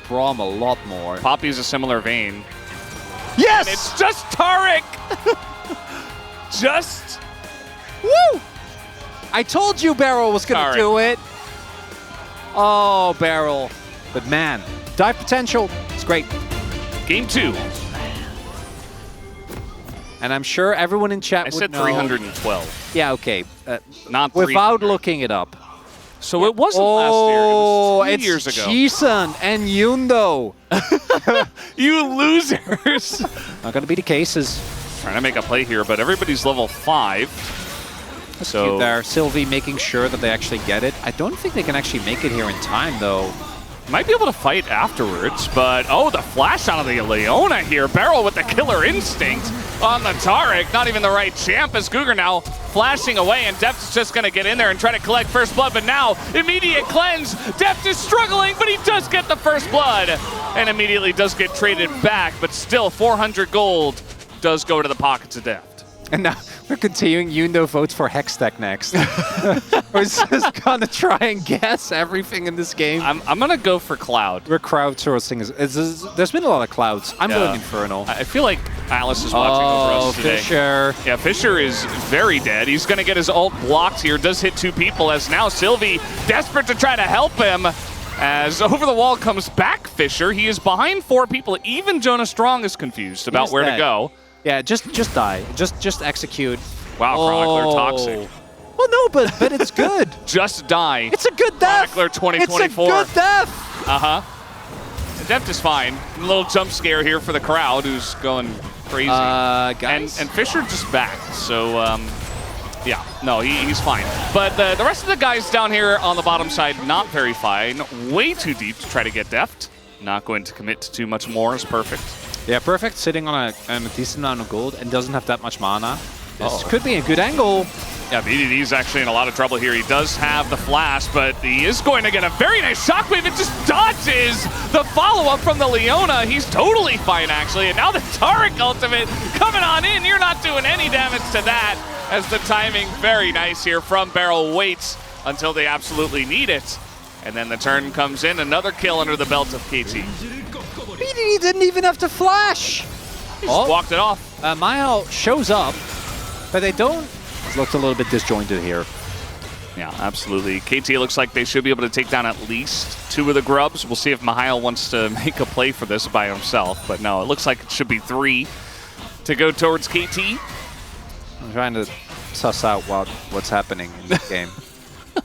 Braum a lot more. Poppy's a similar vein. Yes! And it's just Tariq! Just... Woo! I told you Barrel was going to do it. Oh, Barrel. But man, dive potential, it's great. Game 2. And I'm sure everyone in chat would know. I said 312. Yeah, okay. Not without looking it up. So it wasn't last year, it was 2 years ago. It's Jisun and Yundo. You losers! Not going to be the cases. Trying to make a play here, but everybody's level 5. That's cute there. Sylvie making sure that they actually get it. I don't think they can actually make it here in time, though. Might be able to fight afterwards, but oh, the flash out of the Leona here. Barrel with the killer instinct on the Tariq. Not even the right champ as Cougar now flashing away, and Deft is just going to get in there and try to collect first blood, but now immediate cleanse. Deft is struggling, but he does get the first blood and immediately does get traded back, but still 400 gold does go to the pockets of Deft. And now we're continuing. Yundo votes for Hextech next. We're just gonna try and guess everything in this game. I'm gonna go for Cloud. We're crowdsourcing. There's been a lot of Clouds. I'm going Infernal. I feel like Alice is watching over us today. Fisher. Yeah, Fisher is very dead. He's gonna get his ult blocked here. Does hit 2 people as now Sylvie desperate to try to help him. As over the wall comes back Fisher. He is behind 4 people. Even Jonah Strong is confused about where to go. Yeah, just die. Just execute. Wow, Chronicler toxic. Well, no, but it's good. Just die. It's a good death. Chronicler 2024. It's a good death. The death is fine. A little jump scare here for the crowd who's going crazy. Guys. And Fisher just back. So, yeah, no, he's fine. But the rest of the guys down here on the bottom side, not very fine. Way too deep to try to get Deft. Not going to commit to too much more is perfect. Yeah, perfect. Sitting on a decent amount of gold and doesn't have that much mana. This could be a good angle. Yeah, BDD's actually in a lot of trouble here. He does have the flash, but he is going to get a very nice shockwave. It just dodges the follow-up from the Leona. He's totally fine, actually. And now the Tariq ultimate coming on in. You're not doing any damage to that, as the timing very nice here from Barrel. Waits until they absolutely need it. And then the turn comes in. Another kill under the belt of KT. BDD didn't even have to flash. He just walked it off. Mile shows up, but they don't. It looked a little bit disjointed here. Yeah, absolutely. KT looks like they should be able to take down at least 2 of the grubs. We'll see if Mihail wants to make a play for this by himself. But no, it looks like it should be 3 to go towards KT. I'm trying to suss out what's happening in this game.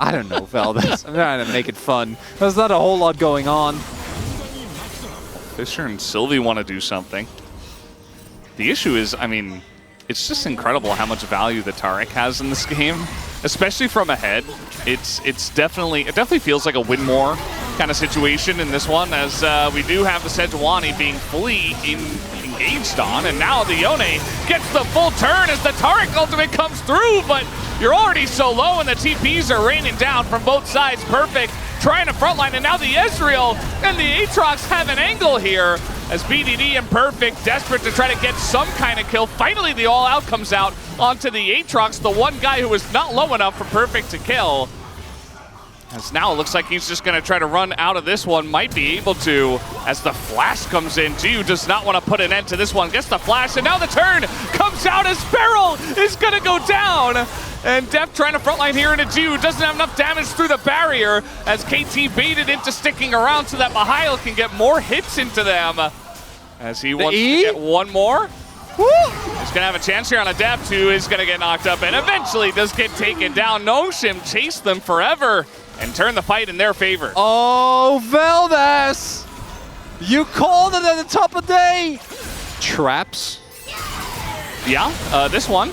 I don't know, Valdez. I'm trying to make it fun. There's not a whole lot going on. Fisher and Sylvie want to do something. The issue is, I mean, it's just incredible how much value the Tariq has in this game, especially from ahead. It definitely feels like a win more kind of situation in this one, as we do have the Sejuani being fully engaged on, and now the Yone gets the full turn as the Tariq ultimate comes through, but you're already so low and the TPs are raining down from both sides. Perfect trying to frontline, and now the Ezreal and the Aatrox have an angle here as BDD and Perfect desperate to try to get some kind of kill. Finally, the all-out comes out onto the Aatrox, the one guy who was not low enough for Perfect to kill. As now it looks like he's just going to try to run out of this one. Might be able to, as the flash comes in. Gio does not want to put an end to this one. Gets the flash, and now the turn comes out as Barrel is going to go down. And Deft trying to frontline here into Gio. Doesn't have enough damage through the barrier as KT baited into sticking around so that Mihail can get more hits into them. As he wants to get one more. Woo! He's going to have a chance here on a Deft who is going to get knocked up and eventually does get taken down. Noshim chased them forever and turn the fight in their favor. Oh, Valdez! You called it at the top of the day! Traps? Yeah, this one,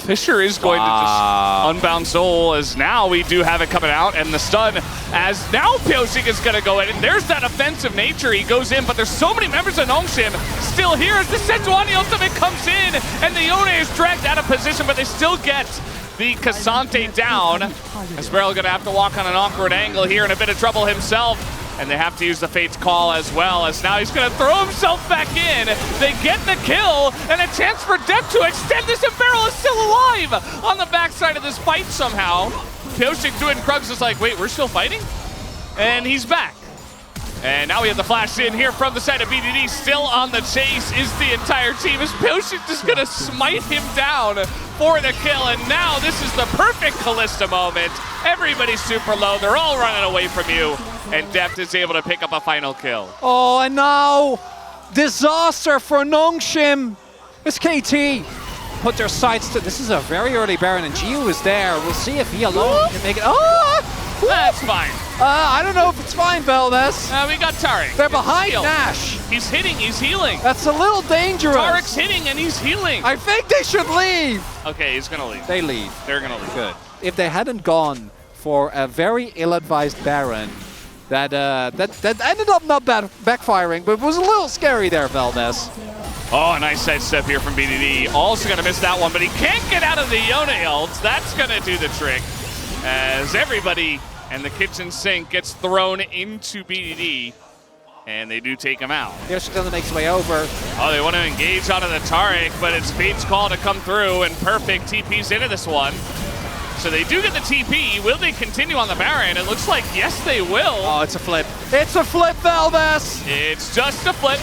Fisher is going to just unbound soul, as now we do have it coming out, and the stun, as now Pyosik is going to go in, and there's that offensive nature. He goes in, but there's so many members of Nongshin still here as the Sejuani ultimate comes in, and the Yone is dragged out of position, but they still get the Cassante down. As Barrel going to have to walk on an awkward angle here, in a bit of trouble himself. And they have to use the Fate's Call as well, as now he's going to throw himself back in. They get the kill, and a chance for Deft to extend this, and Barrel is still alive on the backside of this fight somehow. Pyosik doing Krugs is like, wait, we're still fighting? And he's back. And now we have the flash in here from the side of BDD. Still on the chase is the entire team. Is Pyoshik just going to smite him down for the kill? And now this is the perfect Kalista moment. Everybody's super low. They're all running away from you. And Deft is able to pick up a final kill. Oh, and now disaster for Nongshim. It's KT. Put their sights to, this is a very early Baron, and Gio is there. We'll see if he alone can make it. Oh! That's fine. I don't know if it's fine, Valdez. We got Tarek. They're behind Heal. Nash. He's hitting, he's healing. That's a little dangerous. Tarek's hitting and he's healing. I think they should leave. Okay, he's gonna leave. They leave. They're gonna leave. Good. If they hadn't gone for a very ill-advised Baron, that ended up not backfiring, but it was a little scary there, Valdez. Oh, a nice sidestep here from BDD. Also gonna miss that one, but he can't get out of the Yone ult. That's gonna do the trick. As everybody and the kitchen sink gets thrown into BDD, and they do take him out. Here's gonna make his way over. Oh, they want to engage onto the Tarek, but it's Fate's call to come through, and Perfect TP's into this one. So they do get the TP. Will they continue on the Baron? It looks like yes, they will. Oh, it's a flip. It's a flip, Valdez. It's just a flip.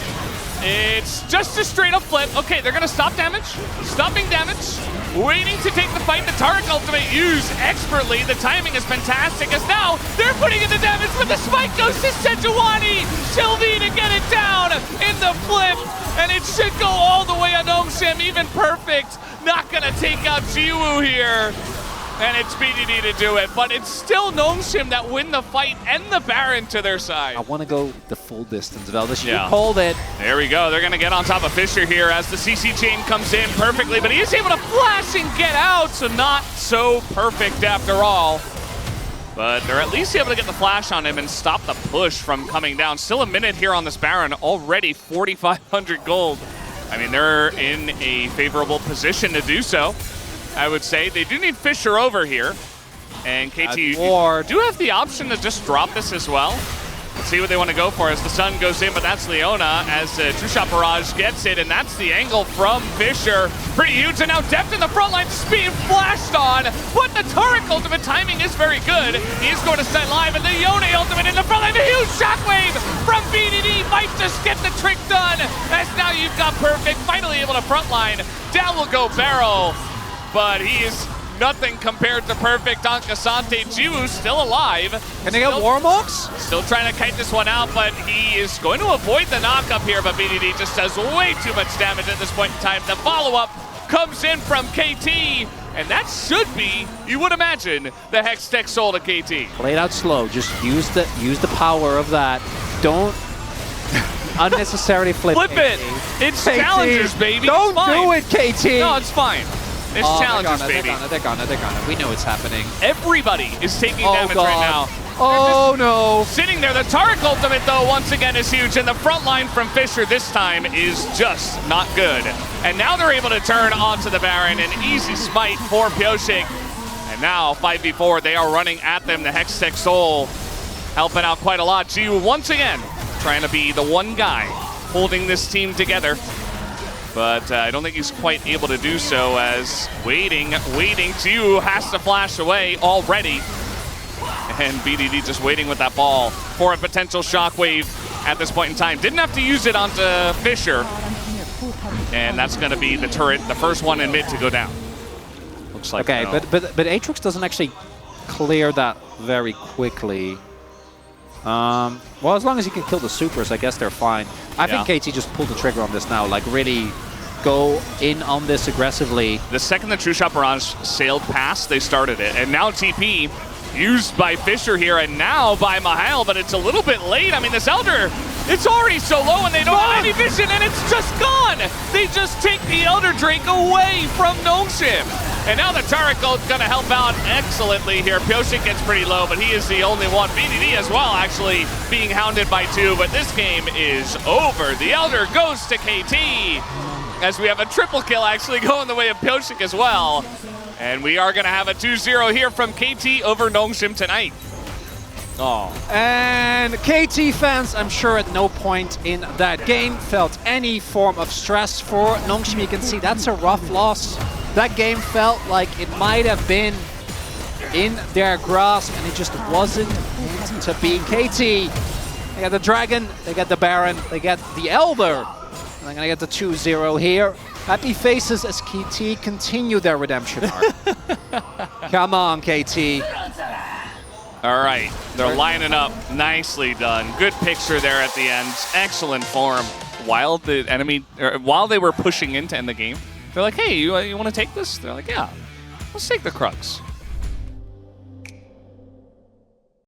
It's just a straight up flip. Okay, they're gonna stop damage. Stopping damage. Waiting to take the fight. The Tarek ultimate used expertly. The timing is fantastic as now they're putting in the damage, but the spike goes to Sejuani. Sylvie to get it down in the flip. And it should go all the way on Nongshim. Even Perfect not gonna take out Jiwoo here. And it's BDD to do it, but it's still Nongshim that win the fight and the Baron to their side. I want to go the full distance, Valdez. You Yeah. called it. There we go. They're going to get on top of Fisher here as the CC chain comes in perfectly, but he is able to flash and get out, so not so perfect after all. But they're at least able to get the flash on him and stop the push from coming down. Still a minute here on this Baron, already 4,500 gold. I mean, they're in a favorable position to do so. I would say they do need Fisher over here, and KT do have the option to just drop this as well. Let's see what they want to go for as the sun goes in, but that's Leona as True Shot Barrage gets it, and that's the angle from Fisher. Pretty huge, and now Deft in the front line, speed flashed on, but the Tarek ultimate timing is very good. He is going to stay live, and the Yone ultimate in the front line, a huge shockwave from BDD might just get the trick done, as now you've got Perfect finally able to frontline. Down will go Barrow. But he is nothing compared to Perfect on Cassante. Jiwoo still alive. Can they get Warmogs? Still trying to kite this one out, but he is going to avoid the knock-up here, but BDD just does way too much damage at this point in time. The follow-up comes in from KT, and that should be, you would imagine, the Hextech Soul to KT. Play it out slow. Just use the power of that. Don't unnecessarily flip it. It's KT. Challengers, baby. Don't do it, KT. No, it's fine. It's challengers, baby. They're gonna. We know it's happening. Everybody is taking damage right now. Oh no! Sitting there. The Tarek ultimate, though, once again is huge. And the front line from Fisher this time is just not good. And now they're able to turn onto the Baron. An easy smite for Pyoshik. And now 5v4, they are running at them. The Hextech Soul helping out quite a lot. Jiwoo once again trying to be the one guy holding this team together. But I don't think he's quite able to do so as waiting. Jiwoo has to flash away already. And BDD just waiting with that ball for a potential shockwave at this point in time. Didn't have to use it onto Fisher. And that's going to be the turret, the first one in mid to go down. Looks like okay, no. but Aatrox doesn't actually clear that very quickly. Well, as long as you can kill the supers, I guess they're fine. I think KT just pulled the trigger on this now, like really go in on this aggressively. The second the True Shot Barrage sailed past, they started it. And now TP used by Fisher here and now by Mahal, but it's a little bit late. I mean, this Elder, it's already so low and they don't have any vision and it's just gone. They just take the Elder Drake away from Nongshim. And now the Tarek ult's gonna help out excellently here. Pyoshik gets pretty low, but he is the only one. BDD as well, actually being hounded by two, but this game is over. The Elder goes to KT, as we have a triple kill actually going the way of Pyoshik as well. And we are gonna have a 2-0 here from KT over Nongshim tonight. Oh. And KT fans, I'm sure at no point in that game felt any form of stress for Nongshim. You can see that's a rough loss. That game felt like it might have been in their grasp, and it just wasn't to be. KT They got the Dragon, they got the Baron, they got the Elder. And they're going to get the 2-0 here. Happy faces as KT continue their redemption arc. Come on, KT. All right, they're lining up. Nicely done. Good picture there at the end. Excellent form. While the enemy, while they were pushing in to end the game, they're like, hey, you want to take this? They're like, yeah, let's take the Krugs.